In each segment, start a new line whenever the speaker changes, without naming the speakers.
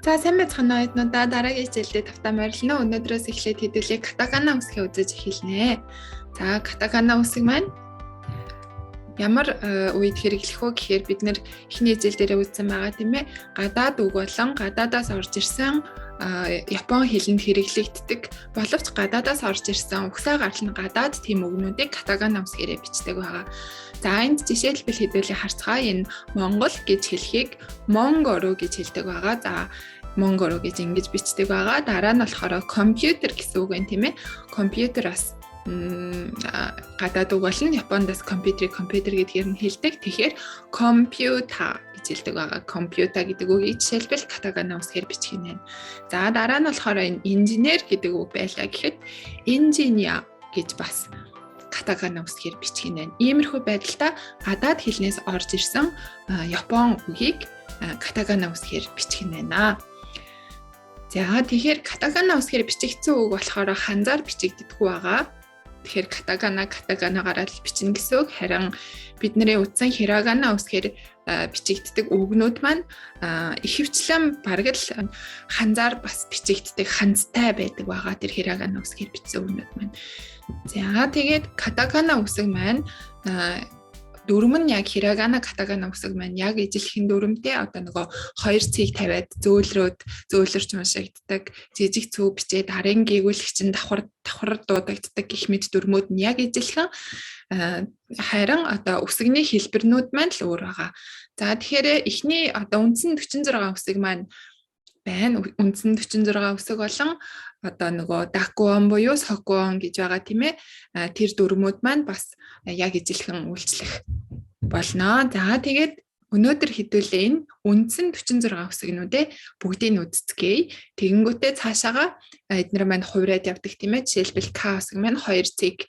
За сайн байцгаана уу эднүүдаа дараагийн хичээлдээ тавтаа морилно. Өнөөдрөөс эхлээд хэдүүлээ катакана үсгээ үзэж эхэлнэ. За катакана үсэг маань ямар үед хэрэглэх вэ гэхээр бид нэр эхний хичээл дээрээ үзсэн байгаа тийм ээ. Гадаад үг болон гадаадаас орж ирсэн Япон хэлэнд хэрэглэгддэг боловч гадаадаас орж ирсэн угсаа гарлын гадаад тийм үгнүүдийг катакана үсгээрээ бичдэг байгаа. За энд жишээлбэл хэдүүлээ харцгаа энэ Монгол гэж хэлхийг Монгоро гэж хэлдэг байгаа. За Монгоро гэж ингэж бичдэг байгаа. Дараа нь болохоор компьютер гэсэн үг байна тийм ээ. Компьютераас гадаад үг болно. Япондас компьютер гэдгээр нь хэлдэг. Тэгэхээр компьютер гэж хэлдэг байгаа. Компьютер гэдэг үгийг жишээлбэл катакана үсгээр бичих юм байна. За дараа нь болохоор энэ инженер гэдэг үг байлаа гэхэд инженеа гэж бас катакана үсгээр бичих юм байна. Иймэрхүү байдалтай гадаад хэлнээс орж ирсэн Япон үгийг катакана үсгээр бичих юм байна. За тэгэхээр катакана үсгээр бичигдсэн үг болохоор ханзаар бичигддэггүй байгаа. Тэгэхээр катаканагаараа л бичнэ гэсэн үг. Харин бидний утсан хирагана үсгээр бичигддэг үгнүүд маань ихэвчлэн бараг л ханзаар бас бичигддэг ханзтай байдаг байгаа. Тэр хирагана үсгээр бичсэн үгнүүд маань. За тэгээд катакана үсэг маань дүрм нь яг хирагана катакана үсэг маань яг ижилхэн дүрмтэй одоо нөгөө хоёр цэг тавиад зөөлрч уншигддаг жижиг цүү бичээд арын гээгүүлэгч нь давхар дуудагддаг гэх мэт дүрмүүд нь яг ижилхэн харин одоо үсэгний хэлбэрнүүд маань л өөр байгаа. За тэгэхээр эхний одоо үндсэн 46 үсэг маань байна. Үндсэн 46 үсэг болон одоо нөгөө дакуон буюу сокуон гэж байгаа тийм ээ. Тэр дүрмүүд маань бас яг ижилхэн үйлчлэх болно. За тэгээд өнөөдөр хэдүүлээ энэ үндсэн 46 үсгнүүдээ бүгдийг үзцгээе. Тэгэнгүүтээ цаашаага эдгээр маань хувираад явдаг тийм ээ. Жишээлбэл К үсэг маань 2 цэг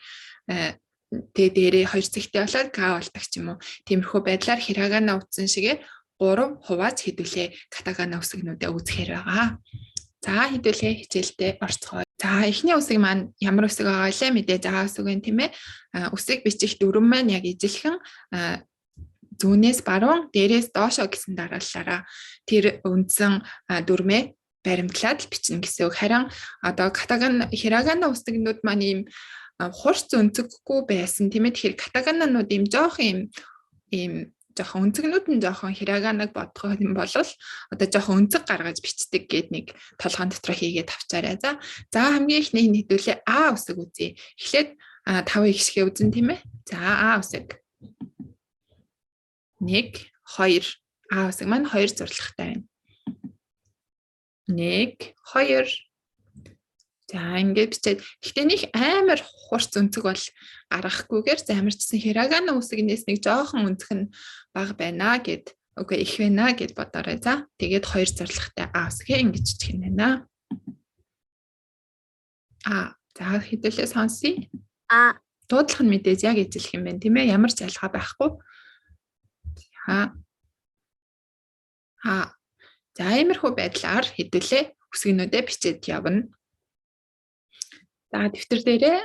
дээрээ 2 цэгтэй болоод К болдог ч юм уу. Тиймэрхүү байдлаар хирагана утсан шигээ 3 хувааж хэдүүлээ катакана үсгнүүдээ үзэхээр байгаа. За хэдүүлээ хичээлдээ орцгоё. За эхний үсэг маань ямар үсэг байгаа лээ мэдээ заа үсэг байна тийм ээ. Үсэг бичих дүрм маань яг ижилхэн зүүнээс баруун дээрээс доошо гэсэн дараалалаараа тэр үндсэн дүрмээ баримтлаад бичнэ гэсэн үг. Харин одоо хирагана үсгнүүд маань ийм хурц өнцөггүй байсан тийм ээ. Тэгэхээр катакананууд ийм жоохон өнцгнүүд нь жоохон хираганаг бодгох юм бол одоо жоохон өнцөг гаргаж бичдэг гээд нэг толгойн дотор хийгээд авчаарай. За хамгийн ихний хэдүүлээ А үсэг үзье. Эхлээд 5 ихшгээ үзэн тийм ээ. За А үсэг 1 2 А үсэг маань 2 зурлагтай байна. 1 2 За ингээд бичээд гэхдээ нэг амар хурц өнцөг бол гаргахгүйгээр замарчсан хирагана үсгнээс нэг жоохон өнцөг нь бага байна гэд үгүй их байна гэд бодоорой. За тэгээд 2 зурлагтай А үсгээ ингэж бичих юм байна. За хэдүүлээ сонсъё. Дуудлага нь мэдээж яг ижилх юм байна тийм ээ. Ямар ч ялгаа байхгүй. За иймэрхүү байдлаар хэдүүлээ үсгнүүдээ бичээд явна. За дэвтэр дээрээ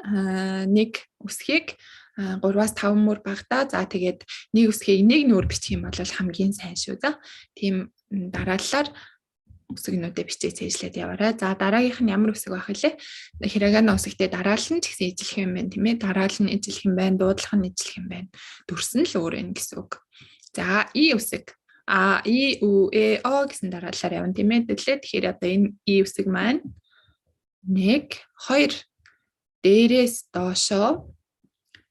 нэг үсгийг 3-5 мөр багтаа. За тэгээд нэг үсгийг нэг нүур бичих юм бол хамгийн сайн шүү. За тийм дараалалаар үсгнүүдээ бичиж цээжлээд яваарай. За дараагийнх нь ямар үсэг байх вэ? Хирагана үсэгтээ дараалал нь ч гэсэн ижилх юм байна тийм ээ. Дараалал нь ижилх юм байна, дуудлага нь ижилх юм байна. Дүрс нь л өөр юм гэсэн үг. За И үсэг И У Э О гэсэн дараалалаар явна тийм ээ. Тэгэхээр одоо энэ И үсэг маань 1 2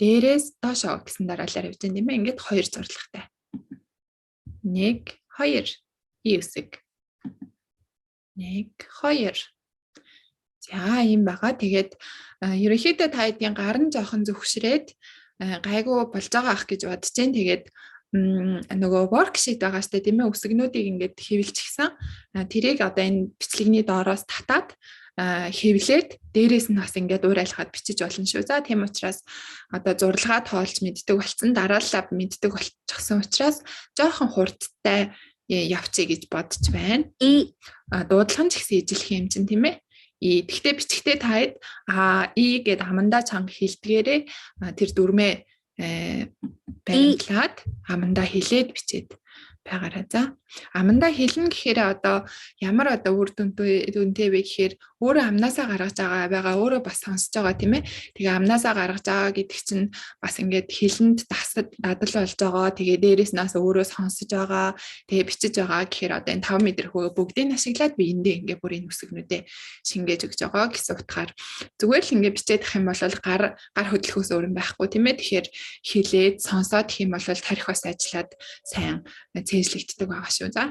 дээрээс доошо гэсэн дараалалаар явж байгаа юм. Ингээд 2 зурлагтай. 1 2 И үсэг 1 2 За юм байгаа. Тэгээд ерөнхийдөө та эдийн гар нь жоохон зөвшрээд гайгүй болж байгаа ах гэж бодож जैन. Тэгээд нөгөө worksheet байгаа штэ тийм ээ. Үсгнүүдийг ингээд хэвлчихсэн. Тэрийг одоо энэ бичлэгний доороос татаад хэвлээд дээрээс нь бас ингээд уурайлахад бичиж болно шүү. За тийм учраас одоо зурлагаа тоолж мэддэг болсон, дараалал мэддэг болчихсон учраас жоохон хурдтай явцъя гэж бодож байна. Дуудлага нь ч гэсэн ижилх юм чинь тийм ээ. Тэгтээ бичгтээ таад И гэд амандаа чанга хэлдгээрээ тэр дүрмээ баримтлаад амандаа хэлээд бичээд байгаарай. За Амандаа хэлнэ гэхээр одоо ямар одоо үр дүнтэй вэ гэхээр өөрөө амнаасаа гаргаж байгаа өөрөө бас сонсож байгаа тийм ээ. Тэгээ амнаасаа гаргаж байгаа гэдэг чинь бас ингээд хэлэнд дадал болж байгаа. Тэгээ дээрээс нас өөрөө сонсож байгаа. Тэгээ бичиж байгаа гэхээр одоо энэ 5 мэдрэхүү бүгдийг ашиглаад би эндээ ингээд бүр энэ үсгнүүдээ шингээж өгч байгаа гэсэн утгаар зүгээр л ингээд бичээд ах юм бол гар хөдлөхөөс өөр юм байхгүй тийм ээ. Тэгэхээр хэлээд сонсоод гэх юм бол тарих бас ажиллаад сайн цээжлэгддэг байгаа шүү. За.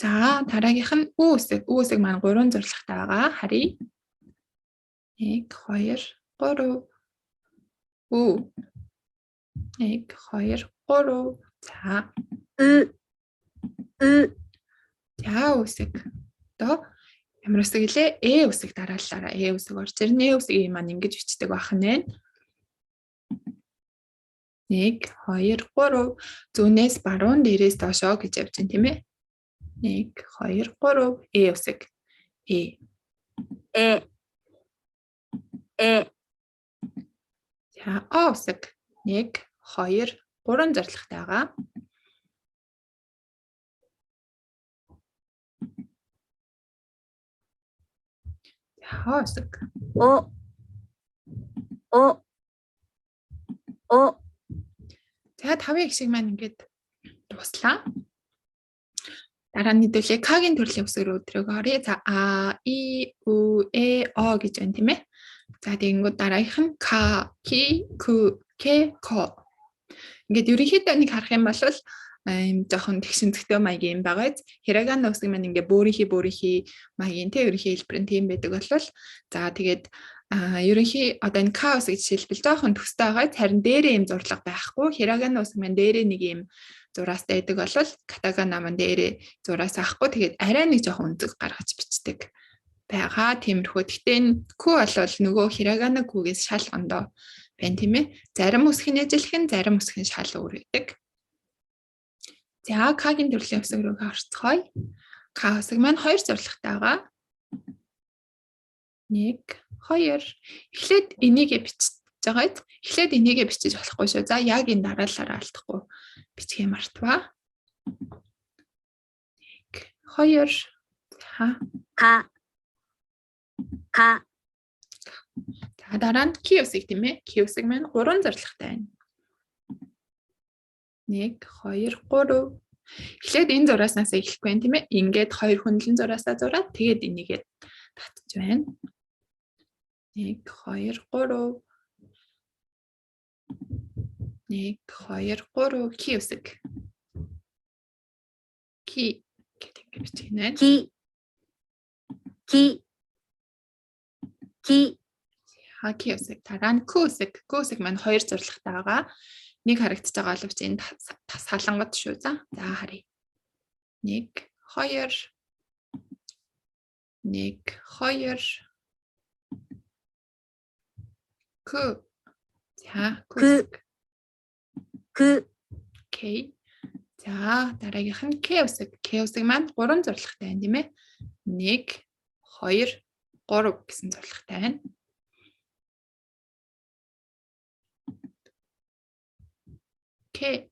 За дараагийнх нь үү үсэг маань 3 зорилготой байгаа. Харъя. 1 2 3 үү 1 2 3 за за үсэг одоо ямар үсэг гэлээ үсэг дараалалаараа үсэг орж ирнэ. Үсгийг маань ингэж бичдэг байх нь 1 2 3 зүүнээс баруун дээрээс доошоо гэж явж байна тийм ээ. 1 2 3 үсэг за үсэг 1 2 3 зорилготой байгаа. За үсэг за 5 их шиг маань ингээд дуслаа. Дараа нь хэдүүлээ К-гийн төрлийн үсэг рүү өдрөг оръё. За А, И, Ү, О гэж байна тийм ээ. За тэгэнгүүт дараагийнх нь К, Ки, Ку, К, Ко. Ингээд ерөнхийдөө нэг харах юм бол ийм жоохон тэгшинцгтэй маягийн юм байгаа. Хирагана үсэг маань ингээд бөөрийнхи маягийн те ерөнхий хэлбэр нь тийм байдаг болвол за тэгээд ерөнхий одоо энэ К үсэг жишээлбэл жоохон төстэй байгаа. Харин дээрээ юм зурлага байхгүй. Хирагана үсэг маань дээрээ нэг юм зураастай байдаг болвол катагана маань дээрээ зураас авахгүй. Тэгээд арай нэг жоохон өнцөг гаргаж бичдэг байгаа. Тиймэрхүү. Гэхдээ энэ Ку болвол нөгөө хирагана Кугээс шал гондоо байна тийм ээ. Зарим үсгийн ажиллах нь зарим үсгийн шал өөр байдаг. За К-гийн төрлийн үсэг рүү орцгоё. К үсэг маань 2 зорилготой байгаа. 1 2 эхлээд энийгээ бичиж байгаа. Эхлээд энийгээ бичиж болохгүй шүү. За яг энэ дараалалаараа алдахгүй бичгээ мартваа. 1 2 за За дараа нь Q үсэг тийм ээ. Q үсэг маань 3 зорилготой байна. 1 2 3 эхлээд энэ зурааснаас эхлэхгүй байна тийм ээ. Ингээд 2 хөндлөн зураасаа зураад тэгээд энийгээ татж байна. 1 2 3 1 2 3 Q үсэг. Ки гэдэг ингэ бичгэнэ. Ки Q үсэг. Дараа нь Q үсэг. Q үсэг маань 2 зорилготой байгаа. Нэг харагдаж байгаа боловч энэ салангад шүү. За харъя. 1 2 1 2 Q. За Q. Окей. За дараагийнх нь K үсэг. K үсэг маань 3 зорилготой байна тийм ээ. 1 2 3 гэсэн зорилготой байна. К.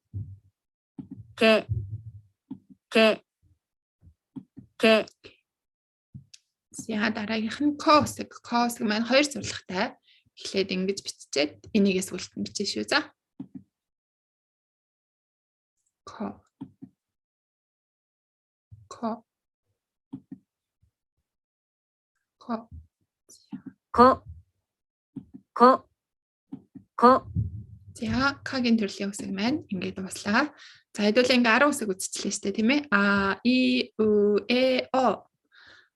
За дараагийнх нь К үсэг. К үсэг маань 2 зорилготой. Эхлээд ингэж биччихээд энийгээс үлдэн бичээ шүү. За. К. За К-гийн төрлийн үсэг маань ингээд дуслаа. За хэдүүлээ ингээ 10 үсэг үзчихлээ шүү дээ тийм ээ. А, И, Ү, О.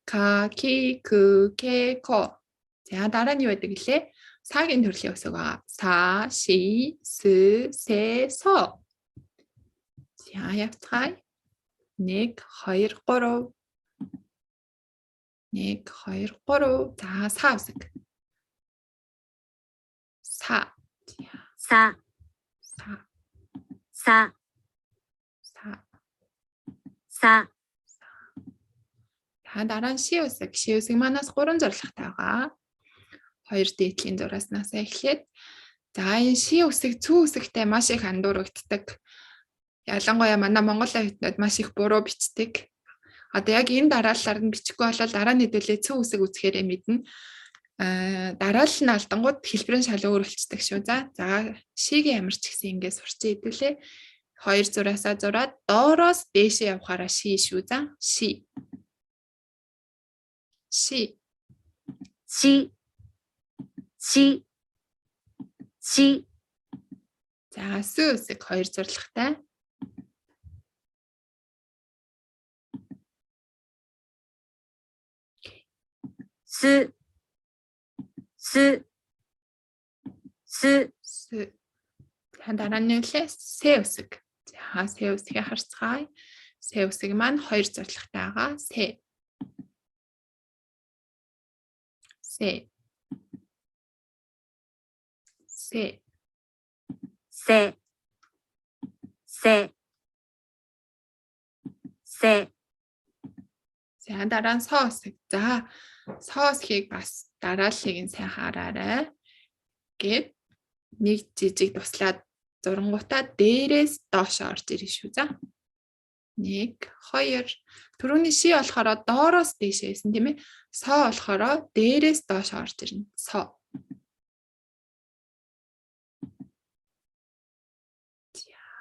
К, Ки, Ку, К, Ко. За дараа нь юу байдаг гэлээ? Сагийн төрлийн үсэг байгаа. Са, Ши, Су, Се, Со. За явцгаая. 1 2 3 1 2 3 за са үсэг. За дараа нь ши үсэг. Ши үсэг манаас 3 зорилготой байгаа. 2 дээдлийн зурааснаас эхлээд за энэ ши үсэг цүү үсэгтэй маш их андуурагддаг Ялангуяа манай Монголын оюутнууд маш их буруу бичдэг. Одоо яг энэ дараалалаар нь бичихгүй бол дараа нь хэдүүлээ цөөн үсэг үзэхээрээ мэднэ. Дараалал нь алдангууд хэлбэрийн шал өөрчлөлтдөг шүү. За шигийн ямар ч гэсэн ингээд сурчээ хэдүүлээ. 2 зураасаа зураад доороос дээшээ явахаараа ши шүү. За ши. Ши.
Ши. Ши. Ши.
За сүү үсэг 2 зурлагтай.
Сü. Сü. Сü.
За дараа нь үлээ сэ үсэг. За сэ үсгийг харцгаая. Сэ үсэг маань 2 зурлагтай байгаа. Сэ. Сэ. Сэ.
Сэ. Сэ. Сэ.
За дараа нь со үсэг. За со үсгийг бас дарааллыг нь сайн хараарай. Гэт нэг жижиг туслаад зурангуудаа дээрээс доош орж ирнэ шүү. За 1 2 түрүүний ши болохоор доороос дээш байсан тийм ээ. Со болохоор дээрээс доош орж ирнэ. Со.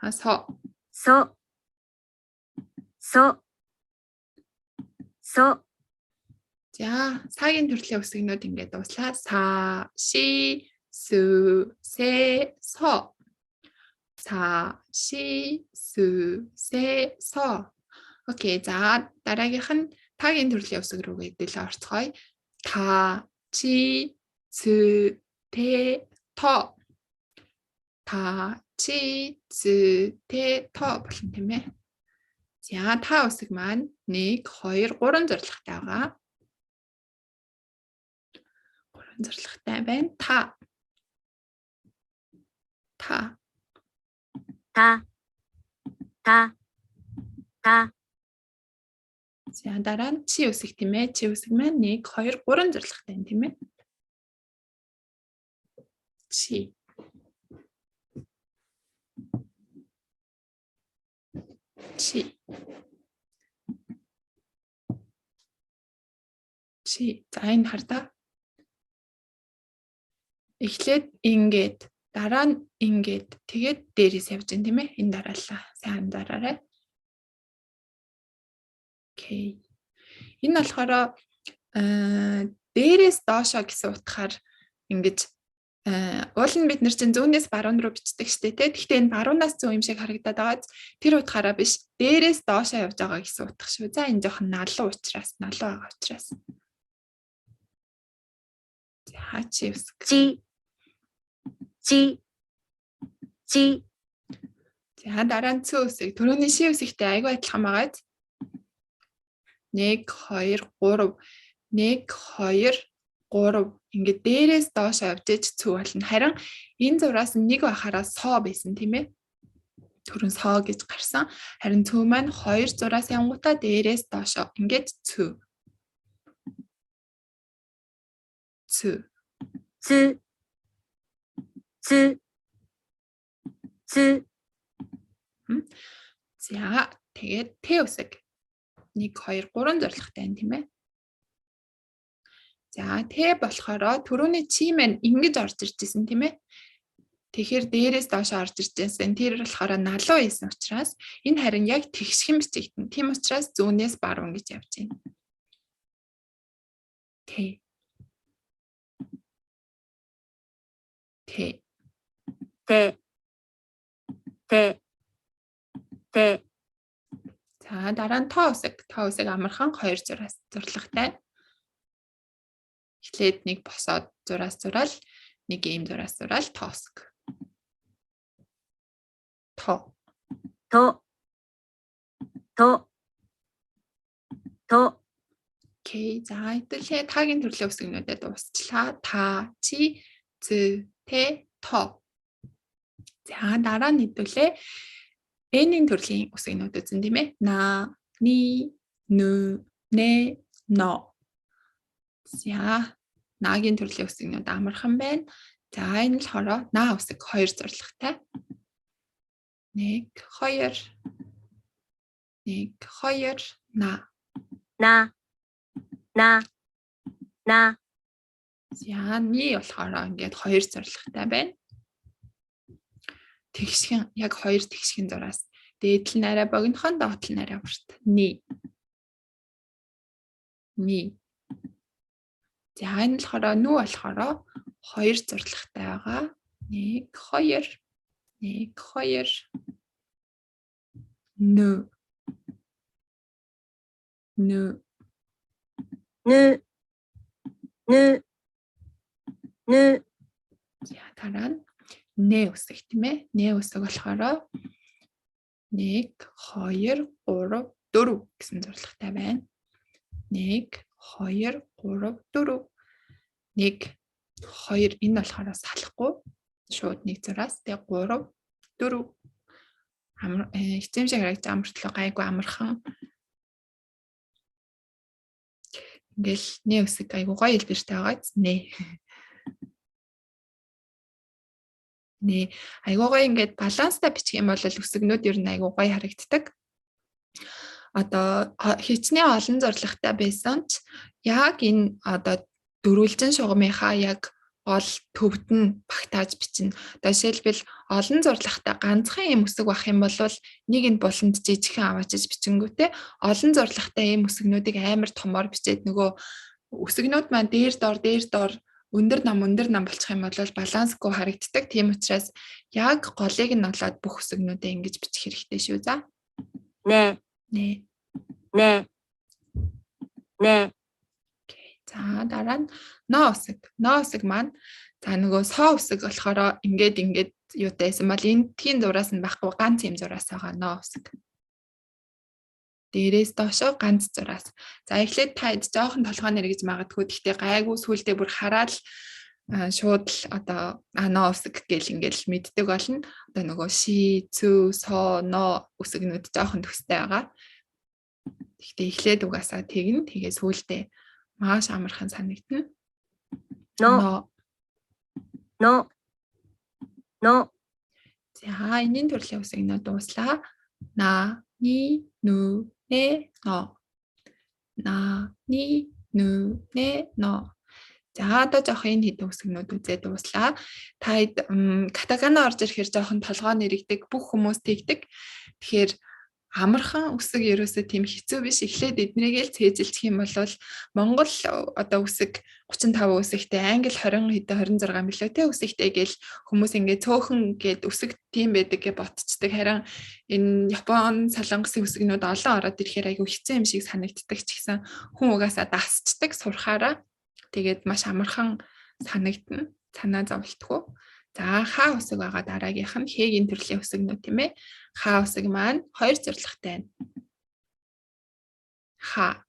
За со.
Со. Со. Со.
За сагийн төрлийн үсгнүүд ингээд дууслаа. Са, ши, су, се, со. Са, ши, су, се, со. Окей. За дараагийнх нь тагийн төрлийн үсэг рүүгээ хэдүүлээ орцгоё. Та, чи, цү, тэ, то. Та, чи, цү, тэ, то болно тийм ээ. За та үсэг маань 1 2 3 зорилготой байгаа. 3 зорилготой байна. Та. Та.
Та. Та. Та.
За дараа нь чи үсэг тийм ээ. Чи үсэг маань 1 2 3 зорилготой байна тийм ээ. Чи. Чи. Чи. За энэ хардаа. Эхлээд ингээд дараа нь ингээд тэгээд дээрээс явж гин тийм ээ. Энэ дараалал сайн анзаараарай. Окей. Энэ болохоор дээрээс доошоо гэсэн утгаар ингэж уул нь бид нар чинь зүүнээс баруун руу бичдэг штэ тий. Гэхдээ энэ баруунаас зүүн юм шиг харагдаад байгаа. Тэр утгаараа биш дээрээс доошоо явж байгаа гэсэн утга шүү. За энэ жоохон налуу учраас налуу байгаа учраас. За чи үсэг.
Чи. Чи. Чи.
За дараа нь цүү үсэг. Түрүүний ши үсэгтэй айгүй адилхан байгаа. 1 2 3 1 2 3 ингээд дээрээс доош явж иж цүү болно. Харин энэ зураас нэг байхаараа со байсан тийм ээ. Түрүүн со гэж гарсан. Харин цүү маань 2 зураас явгуудаа дээрээс доош ингээд цүү. Цүү.
Цү. Цү. Цү.
За тэгээд тэ үсэг. 1 2 3 зорилготой байна тийм ээ. За тэ болохоор түрүүний чи маань ингэж орж ирж байсан тийм ээ. Тэгэхээр дээрээс доош орж ирж байсан. Тэр болохоор налуу байсан учраас энэ харин яг тэгшхэн бичигдэн. Тийм учраас зүүнээс баруун гэж явж байна. Тэ. Тэ.
Тэ. Тэ. Тэ.
За дараа нь тоо үсэг. Тоо үсэг амархан 2 зураас зурлагтай. Эхлээд нэг босоод зураас зураал, нэг ийм зураас зураал тоо үсэг. То.
То. То. То.
Окей. За хэдүүлээ тагийн төрлийн үсгнүүдэд дуусчлаа. Та, чи, зү, тэ, то. За дараа нь хэдүүлээ N-ийн төрлийн үсгнүүд үзэн тийм ээ. На, ни, нү, нэ, но. За нагийн төрлийн үсгнүүд амархан байна. За энэ болохоор наа үсэг 2 зорилготой. 1, 2. 1, 2. На.
나, 나,
За ни болохоор ингээд хоёр зорилготой байна. Тэгшхэн яг хоёр тэгшхэн зураас дээдл нь арай богинохон доотл нь арай урт. Ни. За энэ болохоор нүү болохоор хоёр зорилготой байгаа. 1, 2. 1, 2. Нүү.
느, 느,
За дараа нь нэ үсэг тийм ээ. Нэ үсэг болохоор 1, 2, 3, 4 гэсэн зорилготой байна. 1, 2, 3, 4. 1, 2 энэ болохоор салахгүй шууд нэг зураас тэгээ 3, 4. Эцэмшиг харагдаж амартлаа гайгүй амархан. Ингээл нэ үсэг гайгүй гоё хэлбэртэй байгаа биз нэ. Нэ айгүй гоё ингээд баланстай бичих юм бол үсгнүүд ер нь айгүй гоё харагддаг. Одоо хичнээн олон зорилготой байсан ч яг энэ одоо дөрвөлжин шугамынхаа яг гол төвд нь багтааж бичнэ. Одоо жишээлбэл олон зорилготой ганцхан юм үсэг байх юм бол нэг нь буланд жижигхэн аваачиж бичингүүтээ олон зорилготой юм үсгнүүдийг амар томоор бичээд нөгөө үсгнүүд маань дээр дор өндөр нам болчих юм бол балансгүй харагддаг. Тийм учраас яг голыг нь олоод бүх үсгнүүдээ ингэж бичих хэрэгтэй шүү. За.
네,
Нэ.
네, 네,
За дараа нь но үсэг. Но үсэг маань за нөгөө соо үсэг болохоор ингээд юутайсан бол энэ тхийн зураас нь байхгүй ганц юм зураас байгаа но үсэг. Дээрээс доошоо ганц зураас. За эхлээд та жоохон толгойн нэр гэж магадгүй. Гэхдээ гайгүй сүулдэ бүр хараад шууд л одоо но үсэг гэл ингээл мэддэг болно. Одоо нөгөө ши, цү, со, но үсгнүүд жоохон төстэй байгаа. Гэхдээ эхлээд угаасаа тэгнэ. Тэгээ сүулдэ маш амархан санагдана.
너, 너, 너,
За энэний төрлийн үсгнүүд дууслаа. На, ни, нү, нэ, но. На, ни, нү, нэ, но. За одоо жоох энэ хэдэн үсгнүүд үзээд дууслаа. Та катагана орж ирэхээр жоохон толгой нэрэгдэг бүх хүмүүс тэгдэг. Тэгэхээр амархан үсэг ерөөсөө тийм хэцүү биш. Эхлээд эднэрийг л цээжилчих юм бол Монгол одоо үсэг 35 үсэгтэй, англи 20 хэдэн 26 мөлөө тэ үсэгтэй гэл хүмүүс ингээд цөөхөн гээд үсэг тийм байдаг гэж ботцдаг. Харин энэ Япон, Солонгосын үсгнүүд олон ороод ирэхээр айгүй хэцүү юм шиг санагддаг ч гэсэн хүн угаасаа дасцдаг сурахаараа. Тэгээд маш амархан санагдана. Санаа зовлтгүй. За хаа үсэг байгаа дараагийнх нь хэгийн төрлийн үсгнүүд тийм ээ. Хаа үсэг маань хоёр зорилготой байна. Ха.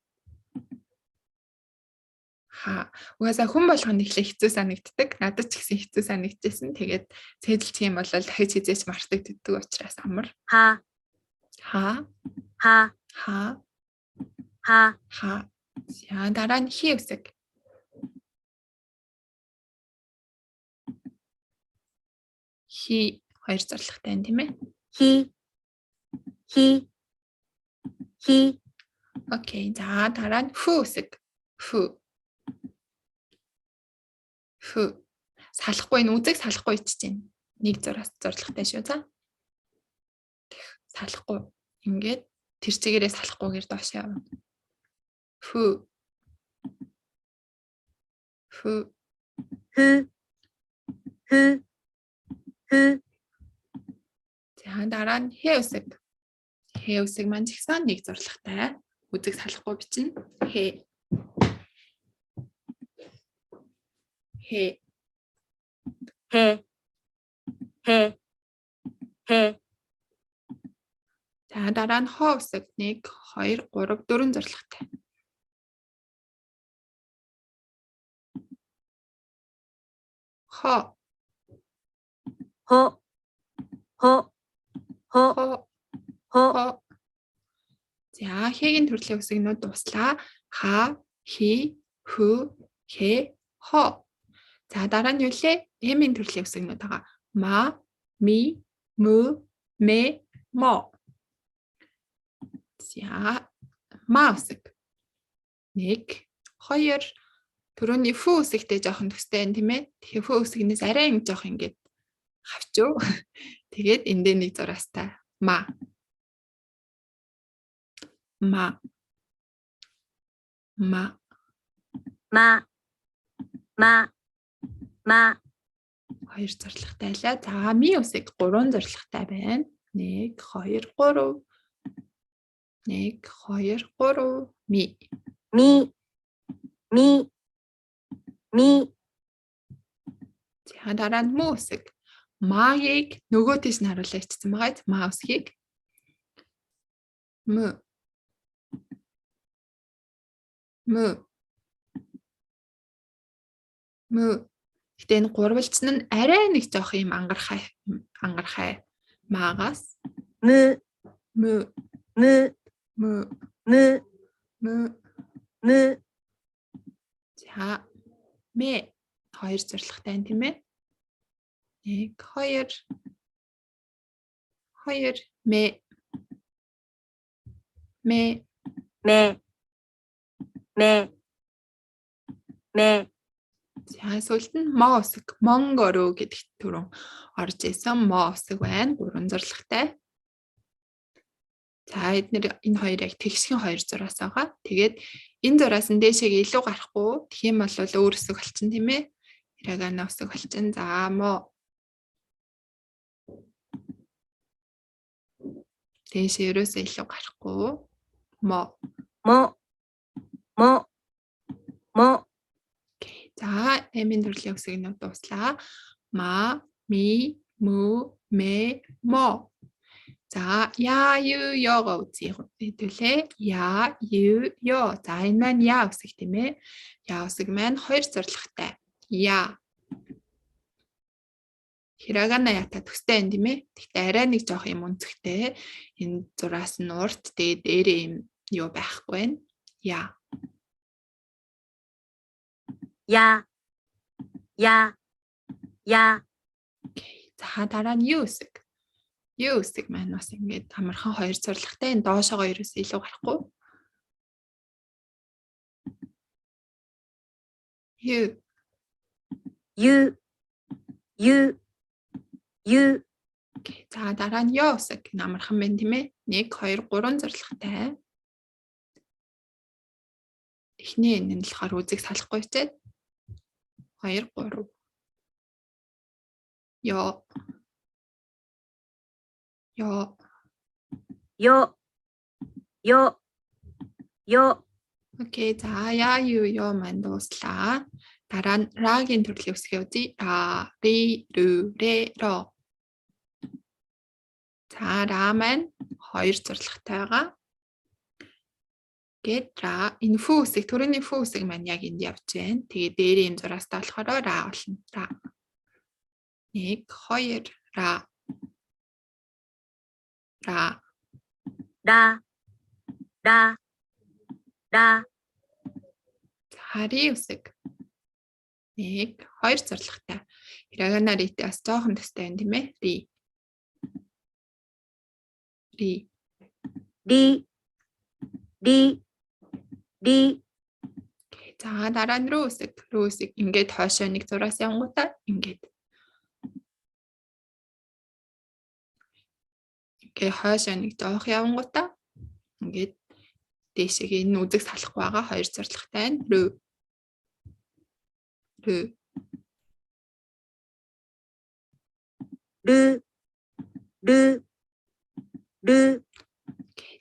Угаасаа хүн болгонд ихлэ хэцүү санагддаг. Надад ч гэсэн хэцүү санагдчихсэн. Тэгээд цээжилчих юм бол дахиж хизээч мартагддаг учраас амар.
하,
Ха.
하,
Ха.
하,
Ха. За дараа нь хи үсэг. Хи хоёр зорилготой байна тийм ээ.
히, 히, 히,
Окей. За дараа нь фү үсэг. Фү. Салахгүй энэ үзэг салахгүй ичж байна. Нэг зураас зорилготой шүү. За. Салахгүй. Ингээд тэр чигээрээ салахгүйгээр доош явна. Фү.
흐, 흐, 흐,
За дараа нь хэ үсэг. Хэ үсэг маань ч гэсэн нэг зорилготой. Үзэг салахгүй бичнэ. Хэ. Хэ.
해, 해, 해,
За дараа нь хоо үсэг 1 2 3 4 зорилготой. Хоо.
허, 허, 허,
Хоо.
허,
Хоо. За хэгийн төрлийн үсгнүүд дуслаа. Ха, хи, хү, хэ, хоо. За дараа нь юу лээ? Эмийн төрлийн үсгнүүд байгаа. Ма, ми, мү, мэ, мо. За ма үсэг. 1 2 түрүүний фү үсэгтэй жоохон төстэй байна тийм ээ. Тэгэхээр фү үсгнээс арай ингэ жоох ингэж хавчуу. Тэгээд эндээ нэг зураастай ма. ма. ма.
ма ма ма
Хоёр зорилготой байлаа. За ми үсэг 3 зорилготой байна. 1 2 3. 1 2 3 ми.
ми ми ми
За дараа нь мө үсэг. Магийг нөгөө тийш нь харуулж ичсэн байгаа. Ма үсгийг м м м. Гэтэ энэ гурвалжин нь арай нэг жоох юм ангархай маагаас
м
м
м
м
м
м.
м
За мэ хоёр зорилготой байна тийм ээ. 1 2 2 мэ мэ
мэ мэ мэ
за сүүлд нь мо үсэг. Монгороо гэдэгт түрүүн орж исэн мо үсэг байна. 3 зорилготой. За эдгээр энэ хоёр яг тэгшхэн хоёр зураас байгаа. Тэгээд энэ зураас нь дээшээ илүү гарахгүй. Тэгэх юм бол өөр үсэг болчин тийм ээ. Хирагана үсэг болчин. За мо дээшээ ерөөсөө илүү гарахгүй. мо
мо мо мо
за эмийн төрлийн үсгнүүд дуслаа. ма, ми, мө, мэ, мо. За я, ю, ёго үзье хэдүүлээ. Я, ю, ё. За энэ маань я үсэг тийм ээ. Я үсэг маань хоёр зорилготой. Я. Хирагана ята төстэй энэ тийм ээ. Гэхдээ арай нэг жоох юм өнцгтэй. Энэ зураас нь урт тэгээд дээрээ юм юу байхгүй байна. Я.
я я я
За дараа нь ю үсэг. Ю үсэг маань бас ингээд амархан хоёр зорилготой. Энэ доошоогоо ерөөсөө илүү гарахгүй. Ю.
ю ю ю
За дараа нь ё үсэг. Энэ амархан байна тийм ээ. 1 2 3 зорилготой. Эхний энэ нь болохоор үзэг салахгүй чээд 2 3 ё ё
ё ё ё
окей за я ю ё маань дуслаа. Дараа нь рагийн төрлийн үсгээ үзье. ра, ри, рү, рэ, ро. За ра маань хоёр зорилготой байгаа. Гэт ра энэ фү үсэг төрөний фү үсэг маань яг энд явж байна. Тэгээ дээрээ энэ зураастай болохоор ра болно. Ра. 1 2 ра. ра.
ра ра ра
Хари үсэг. 1 2 зорилготой. Хирагана ритэй бас жоохон төстэй байна тийм ээ. Ри. Ри.
ди ди ди
За дараа нь рүү үсэг. Рүү үсэг ингээд хойшоо нэг зураас явангуудаа ингээд. Ингээ хойшоо нэг жоох явангуудаа ингээд дээшээ энэ үзэг салахгүй байгаа хоёр зорилготой байна. Рүү. Рүү.
рү рү рү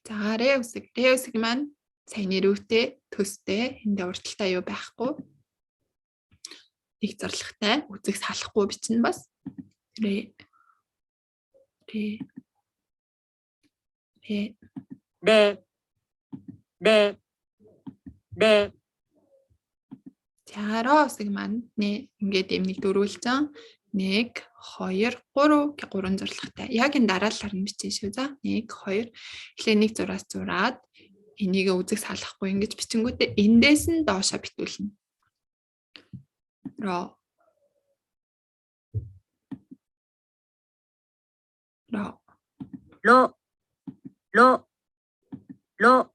За рэ үсэг. Рэ үсэг маань саяны рүүтэй төстэй эндээ урталтай юу байхгүй. Нэг зорилготой үзэг салахгүй бичнэ бас. Рэ. Рэ. Рэ.
дэ дэ дэ
За ро үсэг маань ингээд эмнийг дөрвөлжин 1 2 3 гэх 3 зорилготой. Яг энэ дараалалаар нь бичсэн шүү. За 1 2 эхлээ нэг зураас зураад энийг үзэг салахгүй ингэж бичингүүтээ эндээс нь доошоо битүүлнэ. Ро. Ро.
ло 로, 로,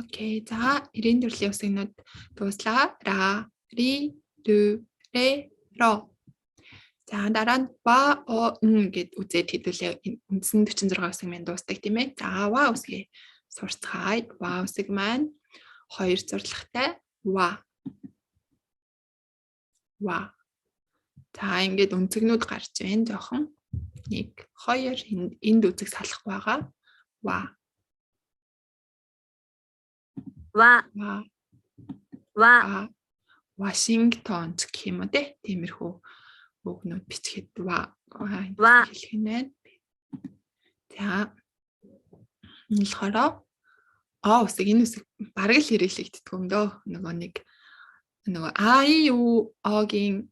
Окей. За 90 төрлийн үсгнүүд дууслаа. Ра, ри, рү, рэ, ро. За дараа нь ба, о, гэд үзээд хэдүүлээ үндсэн 46 үсэг маань дуустдаг тийм ээ. За ва үсгээ сурцгаая. Ва үсэг маань хоёр зурлагтай ва. Ва. За ингээд өнцгнүүд гарч байна жоохон. 1 2 энд үзэг салах байгаа. Ва.
와,
Ва.
와,
Вашингтон гэх юм уу те. Тиймэрхүү үгнүүд бичгээд ва
와.
хэлэх нь байна. За энэ болохоор үсэг энэ үсэг бараг л хэрэглэгддэг юм дөө. Нөгөө I U O-гийн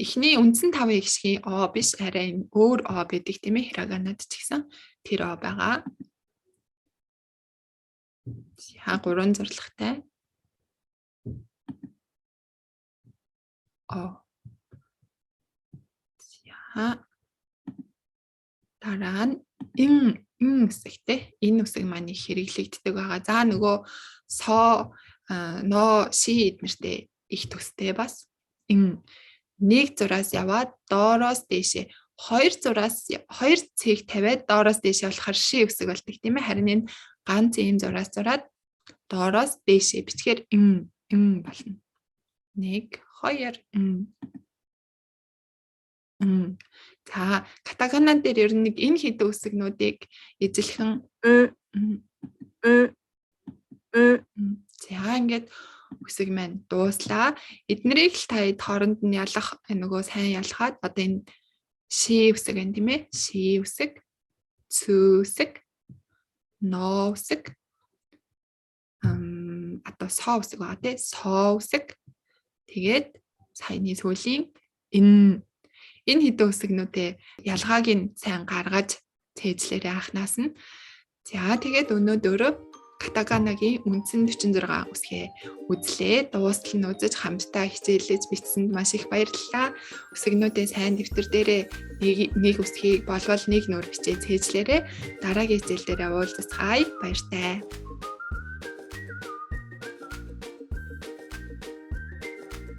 эхний үндсэн 5 гişгийн о биш арай өөр о байдаг тийм ээ. Хираганад ч гэсэн тэр о байгаа. За 3 зурлагтай. О. За. Дараа нь энэ үсэгтэй. Энэ үсэг маань их хэрэглэгддэг байгаа. За нөгөө со но ши эднэртэй их төстэй бас нэг зураас яваад доороос дээшээ хоёр цэг тавиад доороос дээшээ болохоор ши үсэг болдог тийм ээ. Харин энэ ганц ийм зураас зураад доороос дээшээ бичгээр болно. 1 2 За катакана дээр ер нь нэг энэ хэдэн үсгнүүдийг эзэлхэн за ингээд үсэг маань дууслаа. Эднэрийг л та хооронд нь ялах нөгөө сайн ялгаад одоо энэ ши үсэг байна тийм ээ. Ши үсэг, цү үсэг, но үсэг, одоо со үсэг байгаа тийм. Со үсэг. Тэгээд саяны сүүлийн энэ хэдэн үсгнүүдээ ялгааг нь сайн гаргаж цээжлээрээ анхнаас нь. За тэгээд өнөөдөр катаканагийн үндсэн 46 үсгээ үзлээ. Дуустал нь үзэж хамтдаа хичээлж бичсэнд маш их баярлалаа. Үсгнүүдээ сайн дэвтэр дээрээ нэг үсгийг болвол нэг нөр бичээ цээжлээрээ дараагийн хичээл дээр уулзцгаая. Баяртай.